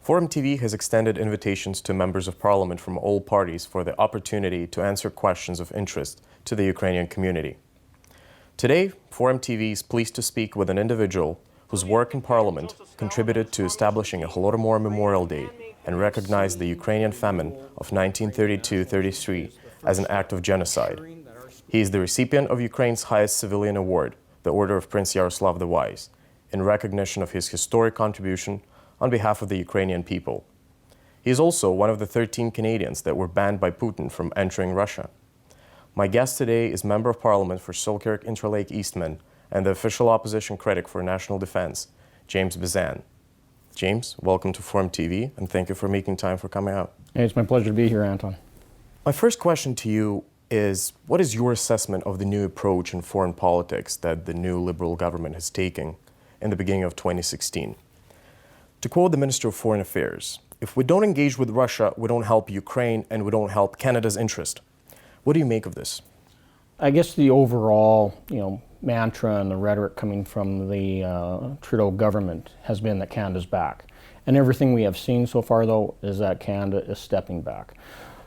Forum TV has extended invitations to members of parliament from all parties for the opportunity to answer questions of interest to the Ukrainian community. Today, Forum TV is pleased to speak with an individual whose work in parliament contributed to establishing a Holodomor Memorial Day and recognized the Ukrainian famine of 1932-33 as an act of genocide. He is the recipient of Ukraine's highest civilian award, the Order of Prince Yaroslav the Wise, in recognition of his historic contribution on behalf of the Ukrainian people. He is also one of the 13 Canadians that were banned by Putin from entering Russia. My guest today is Member of Parliament for Selkirk-Interlake Eastman and the official opposition critic for national defense, James Bezan. James, welcome to Forum TV, and thank you for making time for coming out. Hey, it's my pleasure to be here, Anton. My first question to you is, what is your assessment of the new approach in foreign politics that the new Liberal government has taken in the beginning of 2016? To quote the Minister of Foreign Affairs, "If we don't engage with Russia, we don't help Ukraine and we don't help Canada's interest." What do you make of this? I guess the overall, mantra and the rhetoric coming from the Trudeau government has been that Canada's back. And everything we have seen so far, though, is that Canada is stepping back.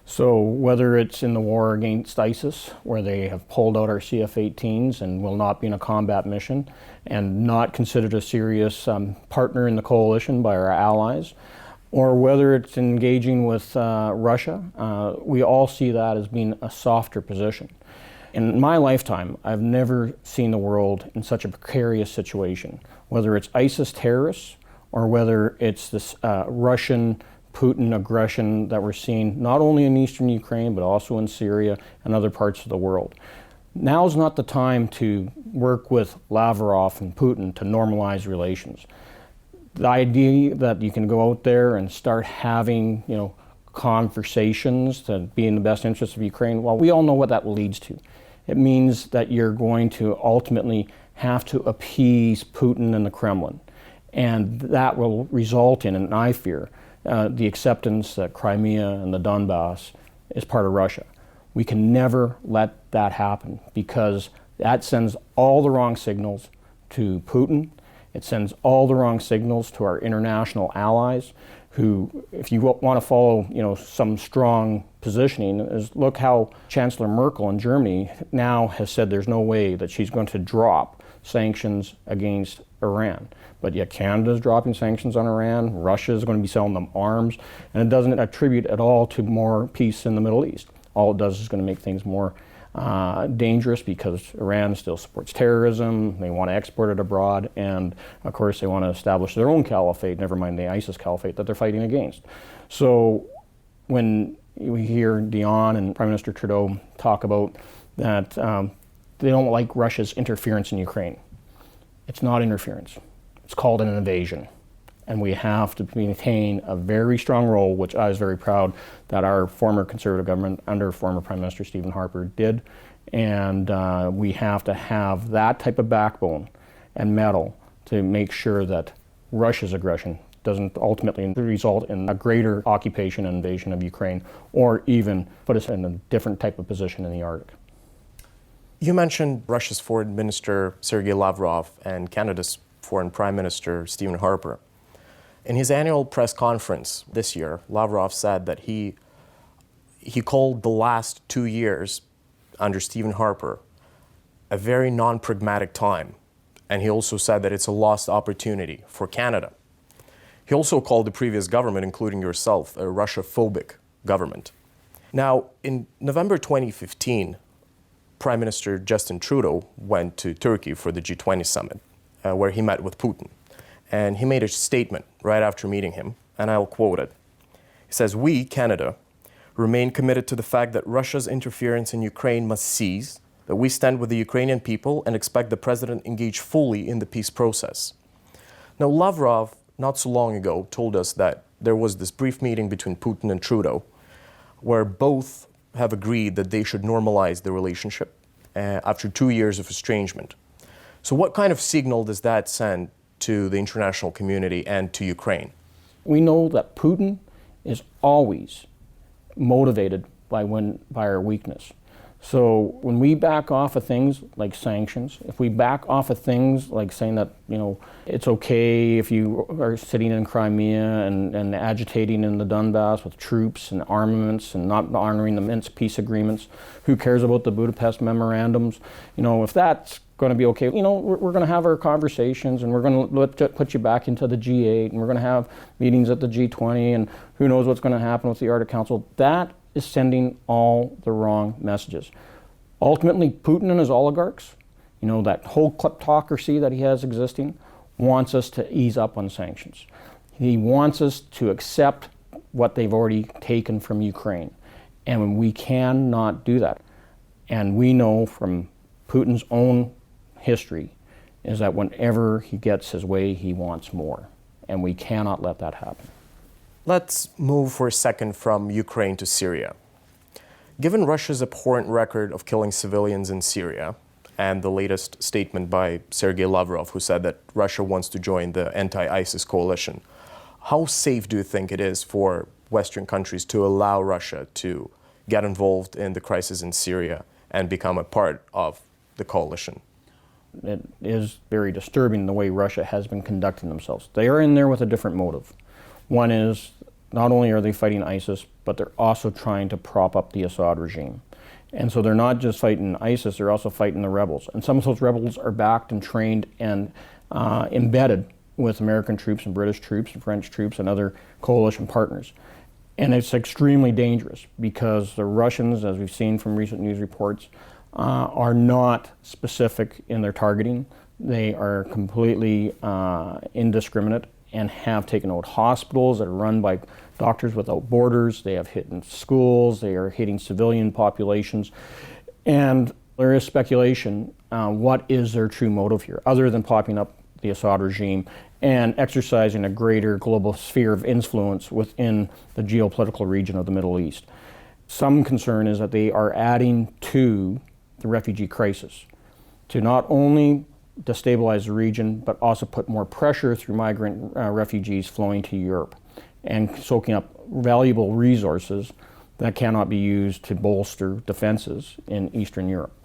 So whether it's in the war against ISIS, where they have pulled out our CF-18s and will not be in a combat mission, and not considered a serious partner in the coalition by our allies, or whether it's engaging with Russia, we all see that as being a softer position. In my lifetime, I've never seen the world in such a precarious situation, whether it's ISIS terrorists or whether it's this Russian Putin aggression that we're seeing not only in eastern Ukraine, but also in Syria and other parts of the world. Now's not the time to work with Lavrov and Putin to normalize relations. The idea that you can go out there and start having, conversations to be in the best interest of Ukraine, well, we all know what that leads to. It means that you're going to ultimately have to appease Putin and the Kremlin. And that will result in, and I fear, the acceptance that Crimea and the Donbass is part of Russia. We can never let that happen because that sends all the wrong signals to Putin. It sends all the wrong signals to our international allies who, if you want to follow, some strong positioning, is look how Chancellor Merkel in Germany now has said there's no way that she's going to drop sanctions against Iran. But yet Canada's dropping sanctions on Iran, Russia is going to be selling them arms, and it doesn't attribute at all to more peace in the Middle East. All it does is going to make things more dangerous because Iran still supports terrorism, they want to export it abroad, and of course they want to establish their own caliphate, never mind the ISIS caliphate that they're fighting against. So when we hear Dion and Prime Minister Trudeau talk about that they don't like Russia's interference in Ukraine, it's not interference. It's called an invasion. And we have to maintain a very strong role, which I was very proud that our former Conservative government under former Prime Minister Stephen Harper did. And we have to have that type of backbone and mettle to make sure that Russia's aggression doesn't ultimately result in a greater occupation and invasion of Ukraine, or even put us in a different type of position in the Arctic. You mentioned Russia's Foreign Minister Sergei Lavrov and Canada's Foreign Prime Minister Stephen Harper. In his annual press conference this year, Lavrov said that he called the last 2 years under Stephen Harper a very non-pragmatic time. And he also said that it's a lost opportunity for Canada. He also called the previous government, including yourself, a Russia-phobic government. Now, in November 2015, Prime Minister Justin Trudeau went to Turkey for the G20 summit, where he met with Putin. And he made a statement right after meeting him, and I'll quote it. He says, "We, Canada, remain committed to the fact that Russia's interference in Ukraine must cease, that we stand with the Ukrainian people and expect the president engage fully in the peace process." Now, Lavrov, not so long ago, told us that there was this brief meeting between Putin and Trudeau, where both have agreed that they should normalize the relationship after 2 years of estrangement. So what kind of signal does that send to the international community and to Ukraine? We know that Putin is always motivated by our weakness. So when we back off of things like sanctions, if we back off of things like saying that, it's okay if you are sitting in Crimea and agitating in the Donbass with troops and armaments and not honoring the Minsk peace agreements, who cares about the Budapest memorandums? If that's going to be okay, we're going to have our conversations, and we're going to put you back into the G8, and we're going to have meetings at the G20, and who knows what's going to happen with the Arctic Council. That is sending all the wrong messages. Ultimately, Putin and his oligarchs, that whole kleptocracy that he has existing, wants us to ease up on sanctions. He wants us to accept what they've already taken from Ukraine. And we cannot do that. And we know from Putin's own history is that whenever he gets his way, he wants more. And we cannot let that happen. Let's move for a second from Ukraine to Syria. Given Russia's abhorrent record of killing civilians in Syria, and the latest statement by Sergei Lavrov, who said that Russia wants to join the anti-ISIS coalition, how safe do you think it is for Western countries to allow Russia to get involved in the crisis in Syria and become a part of the coalition? It is very disturbing the way Russia has been conducting themselves. They are in there with a different motive. One is, not only are they fighting ISIS, but they're also trying to prop up the Assad regime. And so they're not just fighting ISIS, they're also fighting the rebels. And some of those rebels are backed and trained and embedded with American troops and British troops and French troops and other coalition partners. And it's extremely dangerous because the Russians, as we've seen from recent news reports, are not specific in their targeting. They are completely indiscriminate and have taken out hospitals that are run by Doctors Without Borders. They have hit schools. They are hitting civilian populations. And there is speculation, what is their true motive here, other than popping up the Assad regime and exercising a greater global sphere of influence within the geopolitical region of the Middle East. Some concern is that they are adding to the refugee crisis, to not only destabilize the region, but also put more pressure through migrant refugees flowing to Europe and soaking up valuable resources that cannot be used to bolster defenses in Eastern Europe.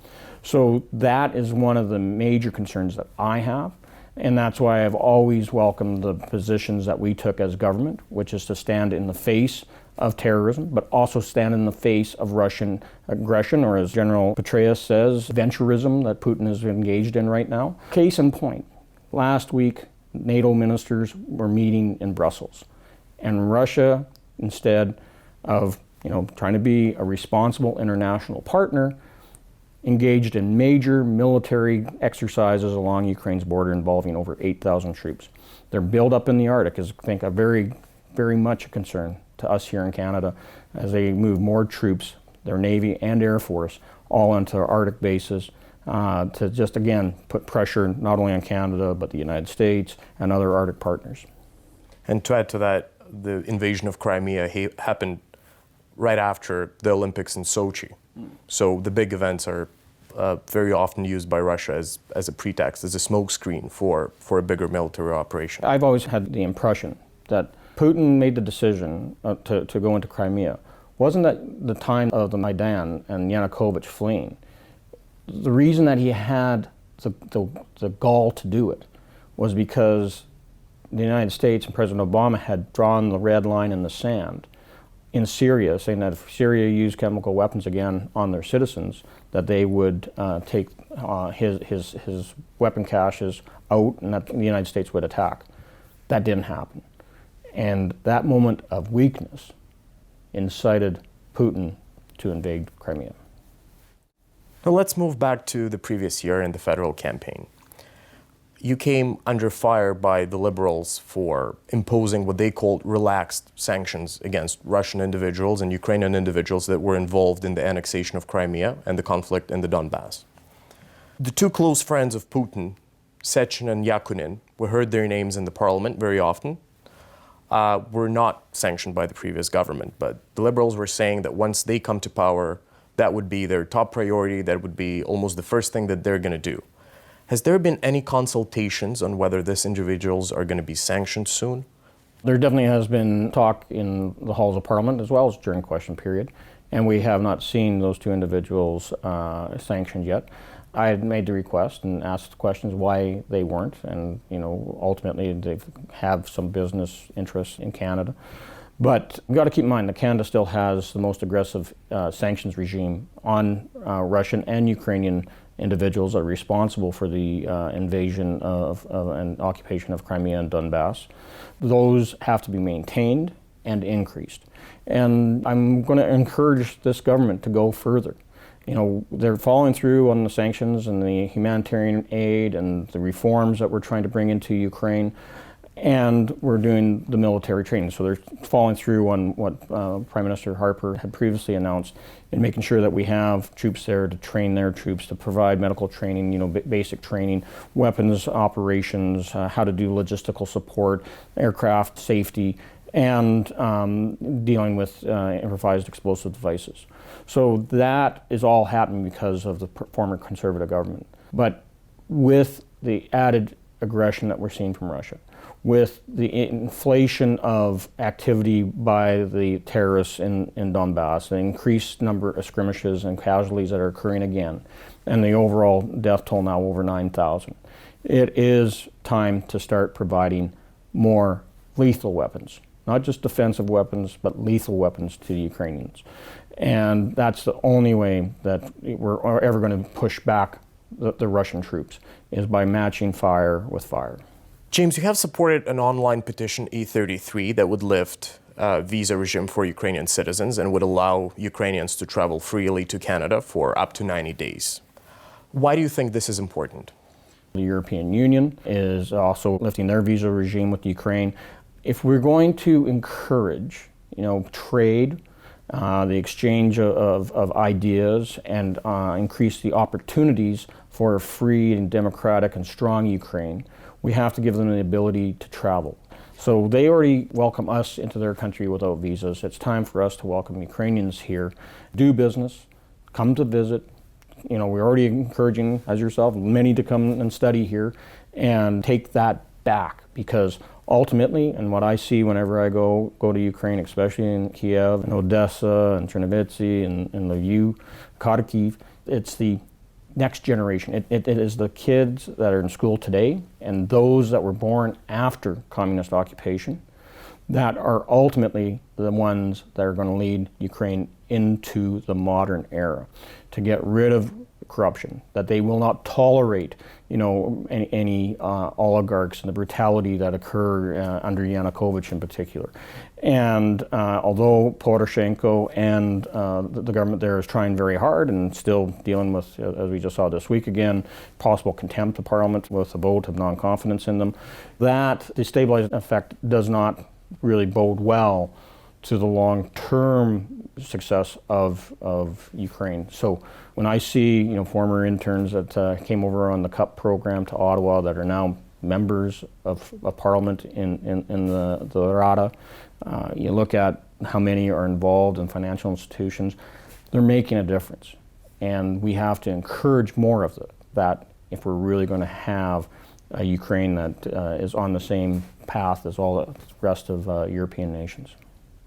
So that is one of the major concerns that I have, and that's why I've always welcomed the positions that we took as government, which is to stand in the face of terrorism, but also stand in the face of Russian aggression, or as General Petraeus says, venturism that Putin is engaged in right now. Case in point, last week, NATO ministers were meeting in Brussels, and Russia, instead of trying to be a responsible international partner, engaged in major military exercises along Ukraine's border involving over 8,000 troops. Their buildup in the Arctic is, I think, a very, very much a concern to us here in Canada as they move more troops, their Navy and Air Force, all into Arctic bases to just, again, put pressure not only on Canada, but the United States and other Arctic partners. And to add to that, the invasion of Crimea happened right after the Olympics in Sochi. So the big events are very often used by Russia as a pretext, as a smokescreen for a bigger military operation. I've always had the impression that Putin made the decision to go into Crimea wasn't at the time of the Maidan and Yanukovych fleeing. The reason that he had the gall to do it was because the United States and President Obama had drawn the red line in the sand in Syria, saying that if Syria used chemical weapons again on their citizens, that they would take his weapon caches out and that the United States would attack. That didn't happen. And that moment of weakness incited Putin to invade Crimea. Now let's move back to the previous year in the federal campaign. You came under fire by the Liberals for imposing what they called relaxed sanctions against Russian individuals and Ukrainian individuals that were involved in the annexation of Crimea and the conflict in the Donbass. The two close friends of Putin, Sechin and Yakunin, we heard their names in the parliament very often, were not sanctioned by the previous government. But the Liberals were saying that once they come to power, that would be their top priority, that would be almost the first thing that they're going to do. Has there been any consultations on whether these individuals are going to be sanctioned soon? There definitely has been talk in the halls of Parliament as well as during question period. and we have not seen those two individuals sanctioned yet. I had made the request and asked questions why they weren't, and ultimately they have some business interests in Canada. But we've got to keep in mind that Canada still has the most aggressive sanctions regime on Russian and Ukrainian individuals that are responsible for the invasion of and occupation of Crimea and Donbass. Those have to be maintained and increased. And I'm going to encourage this government to go further. They're following through on the sanctions and the humanitarian aid and the reforms that we're trying to bring into Ukraine. And we're doing the military training. So they're following through on what Prime Minister Harper had previously announced in making sure that we have troops there to train their troops, to provide medical training, basic training, weapons operations, how to do logistical support, aircraft safety, and dealing with improvised explosive devices. So that is all happening because of the former Conservative government. But with the added aggression that we're seeing from Russia, with the inflation of activity by the terrorists in Donbass, the increased number of skirmishes and casualties that are occurring again, and the overall death toll now over 9,000, it is time to start providing more lethal weapons. Not just defensive weapons, but lethal weapons to the Ukrainians. And that's the only way that we're ever going to push back the Russian troops, is by matching fire with fire. James, you have supported an online petition, E33, that would lift visa regime for Ukrainian citizens and would allow Ukrainians to travel freely to Canada for up to 90 days. Why do you think this is important? The European Union is also lifting their visa regime with Ukraine. If we're going to encourage, trade, the exchange of ideas, and increase the opportunities for a free and democratic and strong Ukraine, we have to give them the ability to travel. So they already welcome us into their country without visas. It's time for us to welcome Ukrainians here, do business, come to visit. We're already encouraging, as yourself, many to come and study here and take that back, because ultimately, and what I see whenever I go to Ukraine, especially in Kiev and Odessa and Chernovitzy and Lviv, Kharkiv, it's the next generation. It is the kids that are in school today and those that were born after communist occupation that are ultimately the ones that are going to lead Ukraine into the modern era, to get rid of corruption, that they will not tolerate any oligarchs and the brutality that occur under Yanukovych in particular. And although Poroshenko and the government there is trying very hard and still dealing with, as we just saw this week again, possible contempt of Parliament with a vote of non-confidence in them, that destabilizing effect does not really bode well to the long-term success of Ukraine. So when I see former interns that came over on the CUP program to Ottawa that are now members of Parliament in the Rada, you look at how many are involved in financial institutions, they're making a difference. And we have to encourage more of that if we're really going to have a Ukraine that is on the same path as all the rest of European nations.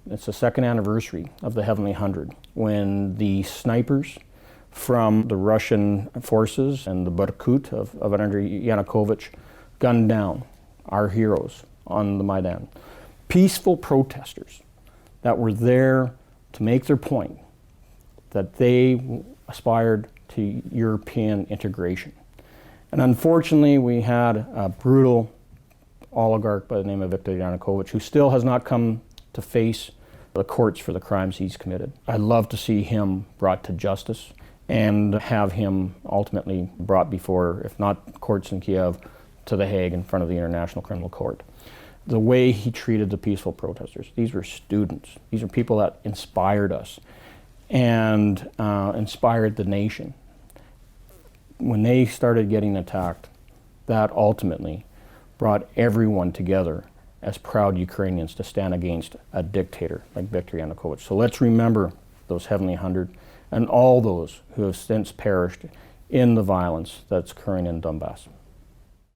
It's the second anniversary of the Heavenly Hundred, when the snipers from the Russian forces and the Berkut of under Yanukovych gunned down our heroes on the Maidan. Peaceful protesters that were there to make their point that they aspired to European integration. And unfortunately, we had a brutal oligarch by the name of Viktor Yanukovych, who still has not come to face the courts for the crimes he's committed. I'd love to see him brought to justice and have him ultimately brought before, if not courts in Kiev, to The Hague in front of the International Criminal Court. The way he treated the peaceful protesters, these were students. These are people that inspired us and inspired the nation. When they started getting attacked, that ultimately brought everyone together as proud Ukrainians to stand against a dictator like Viktor Yanukovych. So let's remember those Heavenly Hundred and all those who have since perished in the violence that's occurring in Donbass.